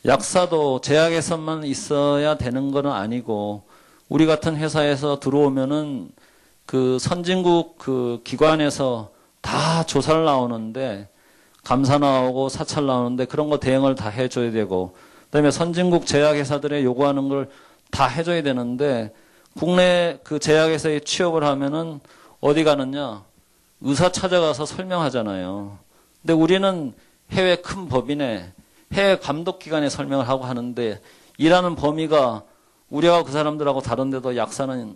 약사도 제약에서만 있어야 되는 건 아니고 우리 같은 회사에서 들어오면은 그 선진국 그 기관에서 다 조사를 나오는데 감사 나오고 사찰 나오는데 그런 거 대응을 다 해줘야 되고 그다음에 선진국 제약회사들의 요구하는 걸 다 해줘야 되는데 국내 그 제약회사에 취업을 하면은 어디 가느냐 의사 찾아가서 설명하잖아요. 근데 우리는 해외 큰 법인에 해외 감독기관에 설명을 하고 하는데 일하는 범위가 우리하고 그 사람들하고 다른데도 약사는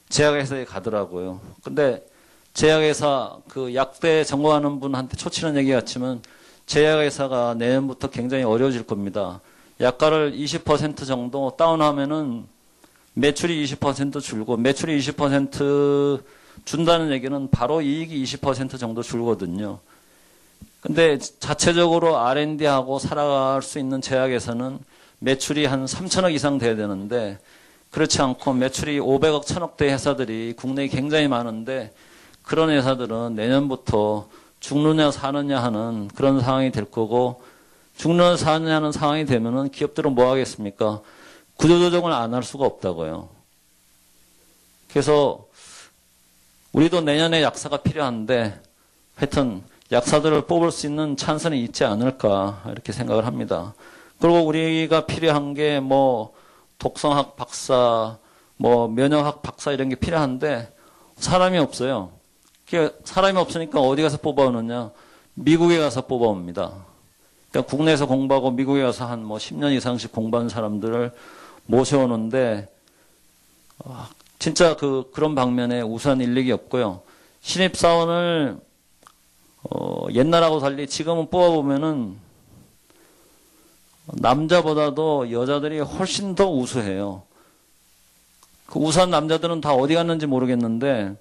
제약회사에 가더라고요. 근데 제약회사 그 약대 전공하는 분한테 초치는 얘기 같지만 제약회사가 내년부터 굉장히 어려워질 겁니다. 약가를 20% 정도 다운하면은 매출이 20% 줄고 매출이 20% 준다는 얘기는 바로 이익이 20% 정도 줄거든요. 근데 자체적으로 R&D하고 살아갈 수 있는 제약에서는 매출이 한 3천억 이상 돼야 되는데 그렇지 않고 매출이 500억, 1000억대 회사들이 국내에 굉장히 많은데 그런 회사들은 내년부터 죽느냐 사느냐 하는 그런 상황이 될 거고 죽느냐 사느냐 하는 상황이 되면은 기업들은 뭐 하겠습니까? 구조조정을 안 할 수가 없다고요. 그래서 우리도 내년에 약사가 필요한데 하여튼 약사들을 뽑을 수 있는 찬스는 있지 않을까 이렇게 생각을 합니다. 그리고 우리가 필요한 게 뭐 독성학 박사, 뭐 면역학 박사 이런 게 필요한데 사람이 없어요. 사람이 없으니까 어디 가서 뽑아오느냐? 미국에 가서 뽑아옵니다. 그러니까 국내에서 공부하고 미국에 가서 한 뭐 10년 이상씩 공부한 사람들을 모셔오는데 진짜 그런 방면에 우수한 인력이 없고요. 신입사원을 옛날하고 달리 지금은 뽑아보면은 남자보다도 여자들이 훨씬 더 우수해요. 그 우수한 남자들은 다 어디 갔는지 모르겠는데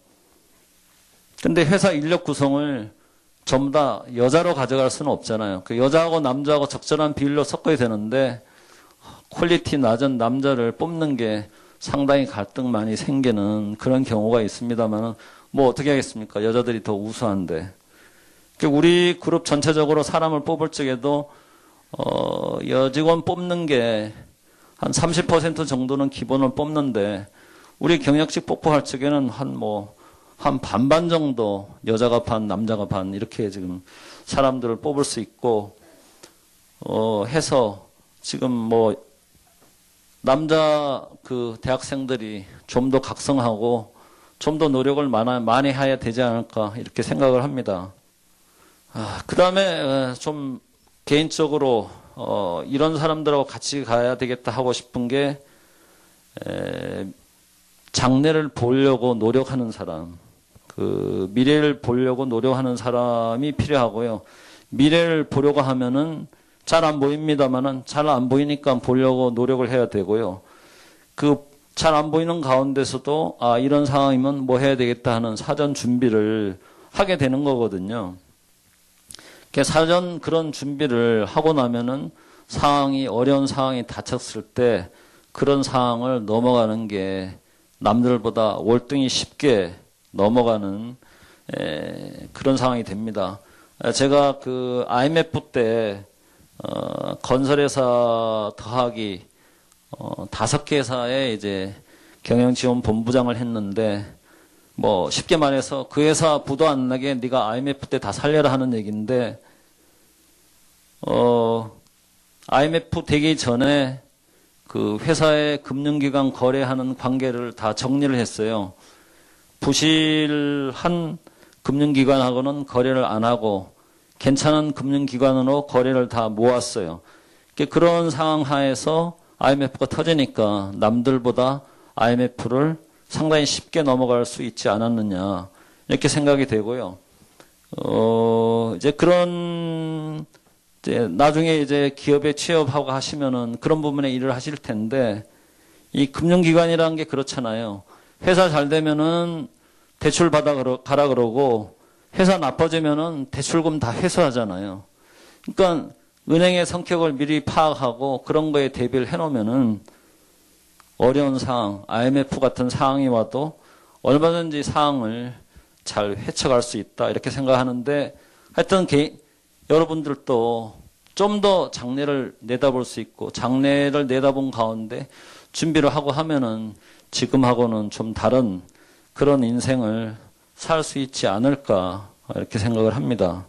근데 회사 인력 구성을 전부 다 여자로 가져갈 수는 없잖아요. 그 여자하고 남자하고 적절한 비율로 섞어야 되는데 퀄리티 낮은 남자를 뽑는 게 상당히 갈등 많이 생기는 그런 경우가 있습니다만 뭐 어떻게 하겠습니까? 여자들이 더 우수한데. 우리 그룹 전체적으로 사람을 뽑을 적에도 여직원 뽑는 게 한 30% 정도는 기본을 뽑는데 우리 경력직 뽑고 할 적에는 한 반반 정도 여자가 반 남자가 반 이렇게 지금 사람들을 뽑을 수 있고 해서 지금 뭐 남자 그 대학생들이 좀 더 각성하고 좀 더 노력을 많이 해야 되지 않을까 이렇게 생각을 합니다. 그 다음에 좀 개인적으로 이런 사람들하고 같이 가야 되겠다 하고 싶은 게 장래를 보려고 노력하는 사람, 그 미래를 보려고 노력하는 사람이 필요하고요. 미래를 보려고 하면은 잘 안 보입니다만은 잘 안 보이니까 보려고 노력을 해야 되고요. 그 잘 안 보이는 가운데서도 이런 상황이면 뭐 해야 되겠다 하는 사전 준비를 하게 되는 거거든요. 사전 그런 준비를 하고 나면은 어려운 상황이 닥쳤을 때 그런 상황을 넘어가는 게 남들보다 월등히 쉽게 넘어가는 그런 상황이 됩니다. 제가 그 IMF 때 건설회사 더하기 5개 회사에 이제 경영지원본부장을 했는데 뭐 쉽게 말해서 그 회사 부도 안 나게 네가 IMF 때 다 살려라 하는 얘기인데 IMF 되기 전에 그 회사의 금융기관 거래하는 관계를 다 정리를 했어요. 부실한 금융기관하고는 거래를 안 하고 괜찮은 금융기관으로 거래를 다 모았어요. 그런 상황 하에서 IMF가 터지니까 남들보다 IMF를 상당히 쉽게 넘어갈 수 있지 않았느냐 이렇게 생각이 되고요. 이제 나중에 이제 기업에 취업하고 하시면은 그런 부분에 일을 하실 텐데 이 금융기관이라는 게 그렇잖아요. 회사 잘 되면은 대출 가라 그러고 회사 나빠지면은 대출금 다 회수하잖아요. 그러니까 은행의 성격을 미리 파악하고 그런 거에 대비를 해놓으면은 어려운 상황, IMF 같은 상황이 와도 얼마든지 상황을 잘 헤쳐갈 수 있다 이렇게 생각하는데 하여튼 여러분들도 좀 더 장래를 내다볼 수 있고 장래를 내다본 가운데 준비를 하고 하면은 지금하고는 좀 다른 그런 인생을 살 수 있지 않을까 이렇게 생각을 합니다.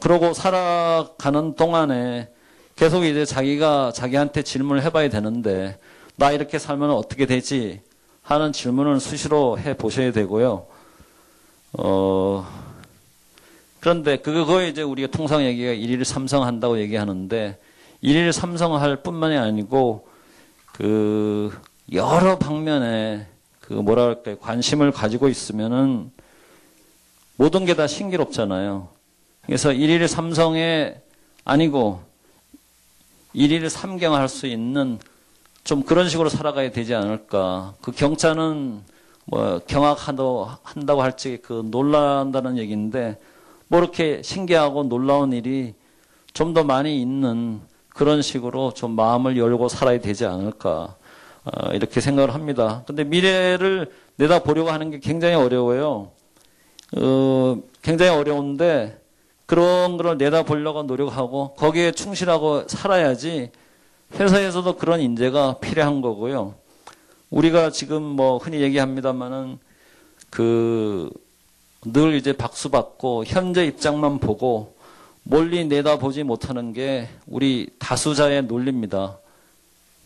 그러고 살아가는 동안에 계속 이제 자기가 자기한테 질문을 해봐야 되는데 나 이렇게 살면 어떻게 되지 하는 질문을 수시로 해 보셔야 되고요. 그런데 그거에 이제 우리가 통상 얘기가 일일 삼성한다고 얘기하는데 일일 삼성할 뿐만이 아니고 그 여러 방면에 그 뭐랄까요 관심을 가지고 있으면은 모든 게 다 신기롭잖아요. 그래서 일일 삼성에 아니고 일일 삼경할 수 있는 좀 그런 식으로 살아가야 되지 않을까. 그 경차는 뭐 경악한다고 할지 그 놀란다는 얘기인데 뭐 이렇게 신기하고 놀라운 일이 좀 더 많이 있는 그런 식으로 좀 마음을 열고 살아야 되지 않을까. 이렇게 생각을 합니다. 근데 미래를 내다보려고 하는 게 굉장히 어려워요. 굉장히 어려운데 그런 걸 내다보려고 노력하고 거기에 충실하고 살아야지 회사에서도 그런 인재가 필요한 거고요. 우리가 지금 뭐 흔히 얘기합니다만은 늘 이제 박수 받고 현재 입장만 보고 멀리 내다보지 못하는 게 우리 다수자의 논리입니다.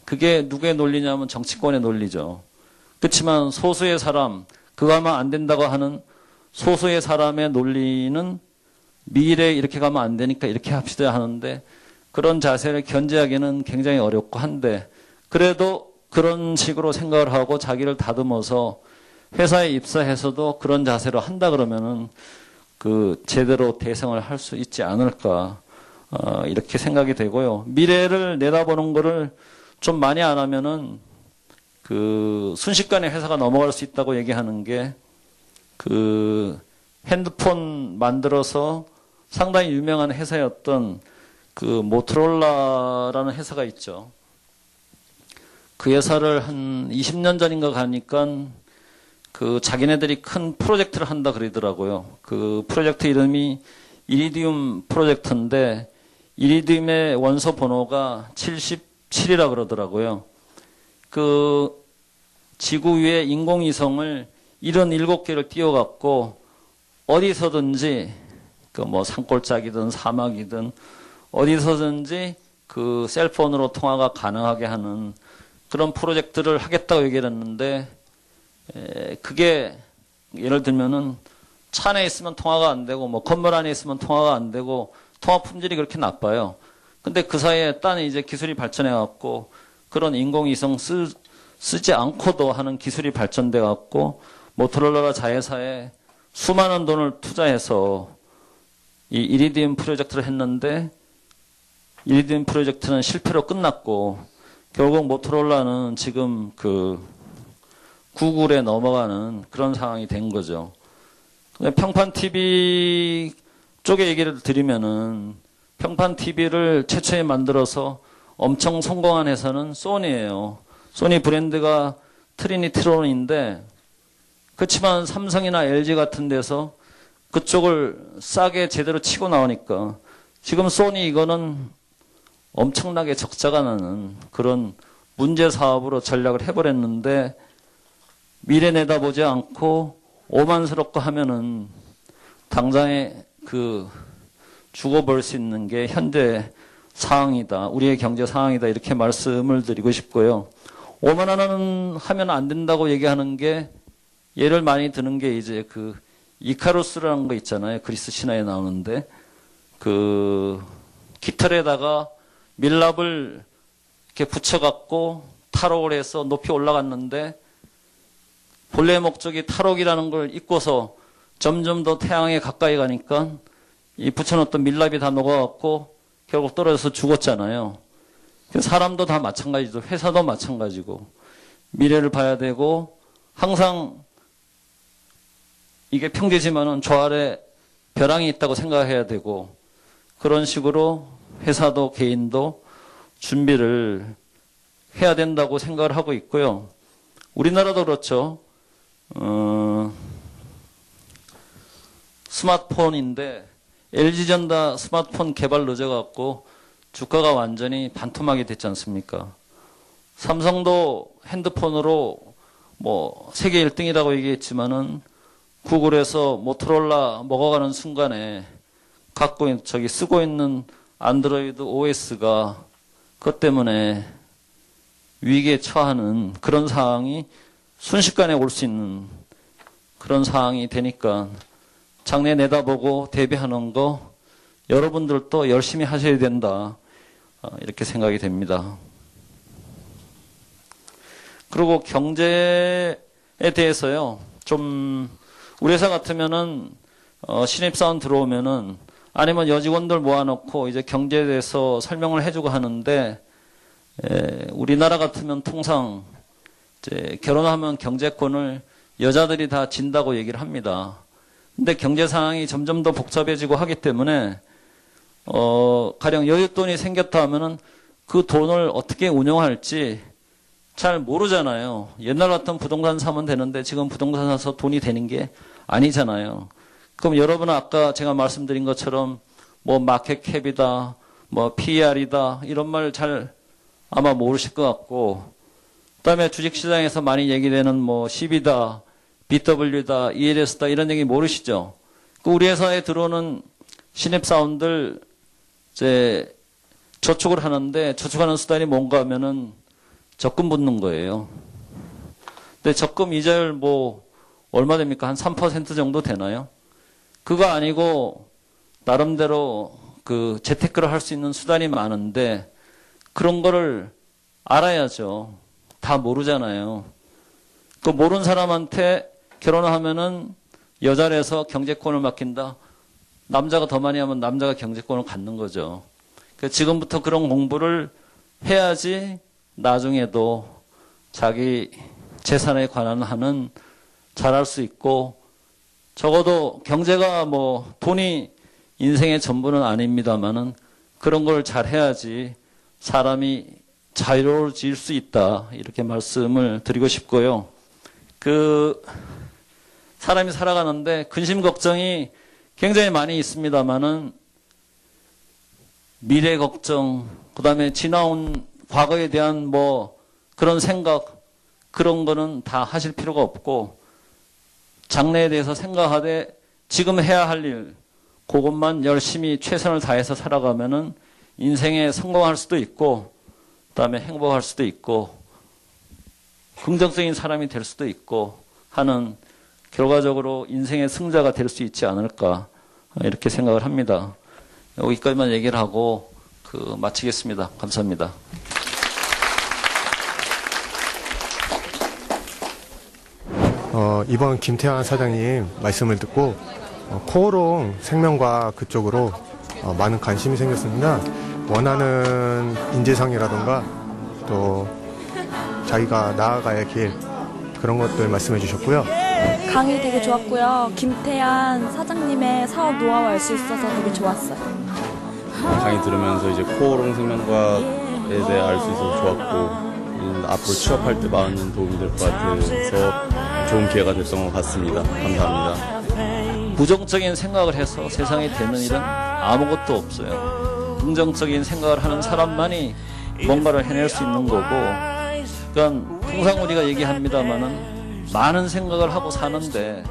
그게 누구의 논리냐면 정치권의 논리죠. 그렇지만 소수의 사람, 그거 하면 안 된다고 하는 소수의 사람의 논리는 미래에 이렇게 가면 안 되니까 이렇게 합시다 하는데 그런 자세를 견제하기는 굉장히 어렵고 한데 그래도 그런 식으로 생각을 하고 자기를 다듬어서 회사에 입사해서도 그런 자세로 한다 그러면은 그 제대로 대성을 할 수 있지 않을까 이렇게 생각이 되고요. 미래를 내다보는 거를 좀 많이 안 하면은 그 순식간에 회사가 넘어갈 수 있다고 얘기하는 게 그 핸드폰 만들어서 상당히 유명한 회사였던 그 모토로라라는 회사가 있죠. 그 회사를 한 20년 전인가 가니까 그 자기네들이 큰 프로젝트를 한다 그러더라고요. 그 프로젝트 이름이 이리디움 프로젝트인데 이리디움의 원소 번호가 77이라 그러더라고요. 그 지구 위에 인공위성을 77개를 띄워갖고 어디서든지 그 뭐 산골짜기든 사막이든 어디서든지 그 셀폰으로 통화가 가능하게 하는 그런 프로젝트를 하겠다고 얘기를 했는데 그게 예를 들면은 차 안에 있으면 통화가 안 되고 뭐 건물 안에 있으면 통화가 안 되고 통화 품질이 그렇게 나빠요. 근데 그 사이에 딴에 이제 기술이 발전해 갖고 그런 인공위성 쓰지 않고도 하는 기술이 발전돼 갖고 모토로라 자회사에 수많은 돈을 투자해서 이 이리디움 프로젝트를 했는데 이리디움 프로젝트는 실패로 끝났고 결국 모토로라는 지금 그 구글에 넘어가는 그런 상황이 된 거죠. 평판 TV 쪽에 얘기를 드리면은 평판 TV를 최초에 만들어서 엄청 성공한 회사는 소니예요. 소니 브랜드가 트리니트론인데 그렇지만 삼성이나 LG 같은 데서 그쪽을 싸게 제대로 치고 나오니까 지금 소니 이거는 엄청나게 적자가 나는 그런 문제 사업으로 전략을 해버렸는데 미래 내다보지 않고 오만스럽고 하면은 당장에 그 죽어볼 수 있는 게 현재 상황이다. 우리의 경제 상황이다. 이렇게 말씀을 드리고 싶고요. 오만하면 안 된다고 얘기하는 게 예를 많이 드는 게 이제 그 이카루스라는 거 있잖아요. 그리스 신화에 나오는데 그 깃털에다가 밀랍을 이렇게 붙여갖고 탈옥을 해서 높이 올라갔는데 본래 목적이 탈옥이라는 걸 잊고서 점점 더 태양에 가까이 가니까 이 붙여놓던 밀랍이 다 녹아갖고 결국 떨어져서 죽었잖아요. 사람도 다 마찬가지죠. 회사도 마찬가지고 미래를 봐야 되고 항상 이게 평지지만은 저 아래 벼랑이 있다고 생각해야 되고 그런 식으로 회사도 개인도 준비를 해야 된다고 생각을 하고 있고요. 우리나라도 그렇죠. 스마트폰인데 삼성도 핸드폰으로 뭐 세계 1등이라고 얘기했지만은 구글에서 모토로라 먹어가는 순간에 쓰고 있는 안드로이드 OS가 그것 때문에 위기에 처하는 그런 상황이 순식간에 올 수 있는 그런 상황이 되니까 장래 내다보고 대비하는 거 여러분들도 열심히 하셔야 된다. 이렇게 생각이 됩니다. 그리고 경제에 대해서요. 좀 우리 회사 같으면은 신입사원 들어오면은 아니면 여직원들 모아놓고 이제 경제에 대해서 설명을 해주고 하는데 우리나라 같으면 통상 이제 결혼하면 경제권을 여자들이 다 진다고 얘기를 합니다. 근데 경제 상황이 점점 더 복잡해지고 하기 때문에 가령 여윳돈이 생겼다 하면은 그 돈을 어떻게 운용할지 잘 모르잖아요. 옛날 같은 부동산 사면 되는데 지금 부동산 사서 돈이 되는 게 아니잖아요. 그럼 여러분은 아까 제가 말씀드린 것처럼 뭐 마켓캡이다, 뭐 PER이다 이런 말 잘 아마 모르실 것 같고, 그다음에 주식시장에서 많이 얘기되는 뭐 CB다, BW다, ELS다 이런 얘기 모르시죠? 우리 회사에 들어오는 신입사원들 이제 저축을 하는데 저축하는 수단이 뭔가 하면은 적금 붓는 거예요. 근데 적금 이자율 뭐 얼마 됩니까? 한 3% 정도 되나요? 그거 아니고 나름대로 그 재테크를 할 수 있는 수단이 많은데 그런 거를 알아야죠. 다 모르잖아요. 그 모르는 사람한테 결혼을 하면은 여자라서 경제권을 맡긴다. 남자가 더 많이 하면 남자가 경제권을 갖는 거죠. 그러니까 지금부터 그런 공부를 해야지 나중에도 자기 재산에 관한 한은 잘할 수 있고, 적어도 경제가 뭐 돈이 인생의 전부는 아닙니다만은 그런 걸 잘 해야지 사람이 자유로워질 수 있다. 이렇게 말씀을 드리고 싶고요. 사람이 살아가는데 근심 걱정이 굉장히 많이 있습니다만은 미래 걱정, 그 다음에 지나온 과거에 대한 뭐 그런 생각, 그런 거는 다 하실 필요가 없고 장래에 대해서 생각하되 지금 해야 할 일, 그것만 열심히 최선을 다해서 살아가면은 인생에 성공할 수도 있고, 그 다음에 행복할 수도 있고, 긍정적인 사람이 될 수도 있고 하는 결과적으로 인생의 승자가 될 수 있지 않을까 이렇게 생각을 합니다. 여기까지만 얘기를 하고 마치겠습니다. 감사합니다. 이번 김태환 사장님 말씀을 듣고 코오롱 생명과 그쪽으로 많은 관심이 생겼습니다. 원하는 인재상이라던가 또 자기가 나아가야 길, 그런 것들 말씀해 주셨고요. 강의 되게 좋았고요. 김태환 사장님의 사업 노하우 알 수 있어서 되게 좋았어요. 강의 들으면서 이제 코오롱 생명과에 대해 알 수 있어서 좋았고, 앞으로 취업할 때 많은 도움이 될 것 같아서 좋은 기회가 됐던 것 같습니다. 감사합니다. 부정적인 생각을 해서 세상에 되는 일은 아무것도 없어요. 긍정적인 생각을 하는 사람만이 뭔가를 해낼 수 있는 거고, 그러니까 통상 우리가 얘기합니다마는 많은 생각을 하고 사는데